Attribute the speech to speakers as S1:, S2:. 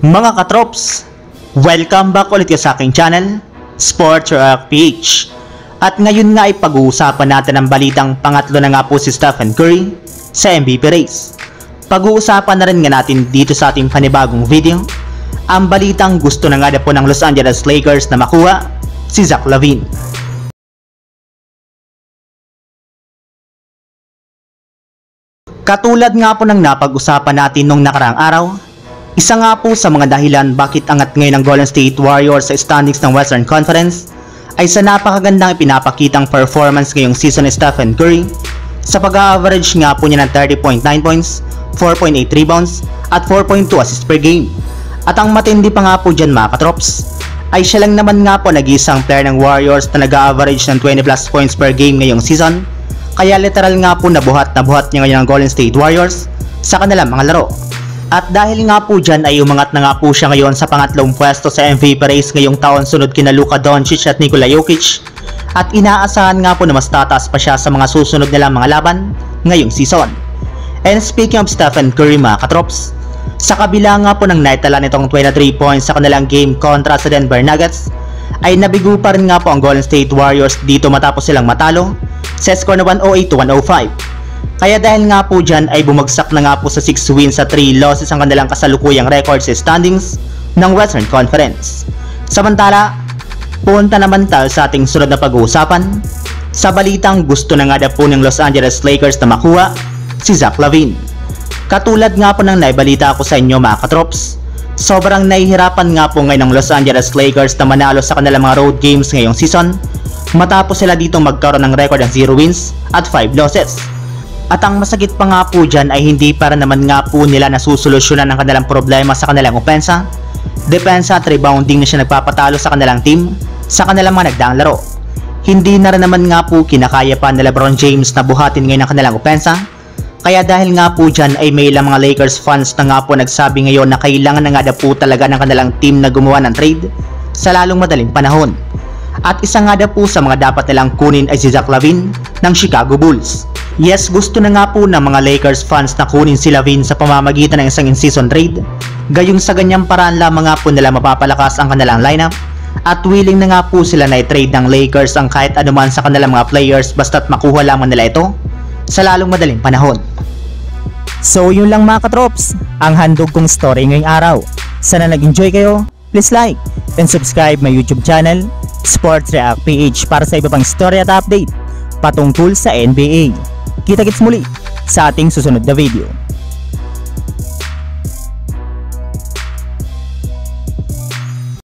S1: Mga katrops, welcome back ulit sa aking channel, Sports React PH. At ngayon nga ay pag-uusapan natin ang balitang pangatlo na nga po si Stephen Curry sa MVP race. Pag-uusapan na rin nga natin dito sa ating panibagong video ang balitang gusto na nga po ng Los Angeles Lakers na makuha si Zach LaVine. Katulad nga po ng napag-usapan natin nung nakaraang araw, isa nga po sa mga dahilan bakit angat ngayon ng Golden State Warriors sa standings ng Western Conference ay sa napakagandang ipinapakitang performance ngayong season ni Stephen Curry sa pag-average nga po niya ng 30.9 points, 4.8 rebounds at 4.2 assists per game. At ang matindi pa nga po dyan mga katrops ay siya lang naman nga po nag-iisang player ng Warriors na nag-average ng 20 plus points per game ngayong season. Kaya literal nga po nabuhat niya ngayon ang Golden State Warriors sa kanilang mga laro. At dahil nga po dyan ay umangat na nga po siya ngayon sa pangatlong pwesto sa MVP race ngayong taon sunod kina Luka Doncic at Nikola Jokic. At inaasahan nga po na mas tataas pa siya sa mga susunod nilang mga laban ngayong season. And speaking of Stephen Curry mga katrops, sa kabila nga po ng naitala nitong 23 points sa kanilang game kontra sa Denver Nuggets, ay nabigo pa rin nga po ang Golden State Warriors dito matapos silang matalo sa score na 108-105. Kaya dahil nga po dyan ay bumagsak na nga po sa 6 wins sa 3 losses ang kanilang kasalukuyang record sa standings ng Western Conference. Samantala, punta naman tayo sa ating sunod na pag-uusapan sa balitang gusto na nga po ng Los Angeles Lakers na makuha si Zach LaVine. Katulad nga po ng naibalita ko sa inyo mga katrops, sobrang nahihirapan nga po ngayon ng Los Angeles Lakers na manalo sa kanilang mga road games ngayong season matapos sila ditong magkaroon ng record ng 0 wins at 5 losses. At ang masakit pa nga po dyan ay hindi para naman nga po nila nasusolusyonan ang kanilang problema sa kanilang opensa, depensa at rebounding na siya nagpapatalo sa kanilang team sa kanilang mga nagdaang laro. Hindi na rin naman nga po kinakaya pa ni LeBron James na buhatin ngayon ang kanilang opensa. Kaya dahil nga po dyan ay may ilang mga Lakers fans na nga po nagsabi ngayon na kailangan na nga po talaga ng kanilang team na gumawa ng trade sa lalong madaling panahon. At isa nga po sa mga dapat nilang kunin ay si Zach LaVine ng Chicago Bulls. Yes, gusto na nga po ng mga Lakers fans na kunin si LaVine sa pamamagitan ng isang in-season trade. Gayong sa ganyang paraan lamang nga po nila mapapalakas ang kanilang lineup. At willing na nga po sila na i-trade ng Lakers ang kahit anuman sa kanilang mga players basta't makuha lamang nila ito sa lalong madaling panahon. So yun lang mga katrops, ang handog kong story ngayong araw. Sana nag-enjoy kayo, please like and subscribe my YouTube channel, Sports React PH, para sa iba pang story at update patungkol sa NBA. Kita-kits muli sa ating susunod na video.